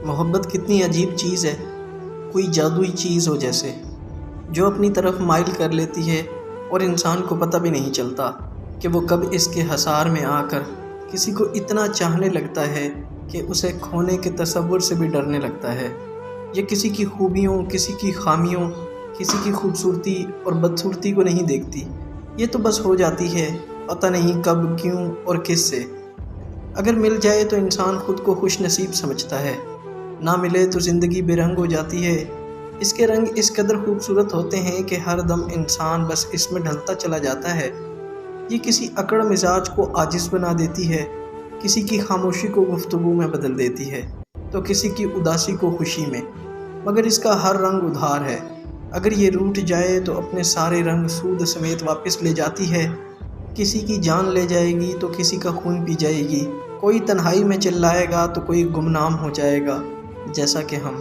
محبت کتنی عجیب چیز ہے، کوئی جادوئی چیز ہو جیسے، جو اپنی طرف مائل کر لیتی ہے اور انسان کو پتہ بھی نہیں چلتا کہ وہ کب اس کے حصار میں آ کر کسی کو اتنا چاہنے لگتا ہے کہ اسے کھونے کے تصور سے بھی ڈرنے لگتا ہے۔ یہ کسی کی خوبیوں، کسی کی خامیوں، کسی کی خوبصورتی اور بدصورتی کو نہیں دیکھتی، یہ تو بس ہو جاتی ہے، پتہ نہیں کب، کیوں اور کس سے۔ اگر مل جائے تو انسان خود کو خوش نصیب سمجھتا ہے، نہ ملے تو زندگی بے رنگ ہو جاتی ہے۔ اس کے رنگ اس قدر خوبصورت ہوتے ہیں کہ ہر دم انسان بس اس میں ڈھلتا چلا جاتا ہے۔ یہ کسی اکڑ مزاج کو عاجز بنا دیتی ہے، کسی کی خاموشی کو گفتگو میں بدل دیتی ہے، تو کسی کی اداسی کو خوشی میں، مگر اس کا ہر رنگ ادھار ہے۔ اگر یہ روٹھ جائے تو اپنے سارے رنگ سود سمیت واپس لے جاتی ہے، کسی کی جان لے جائے گی تو کسی کا خون پی جائے گی، کوئی تنہائی میں چلائے گا تو کوئی گمنام ہو جائے گا، جیسا کہ ہم۔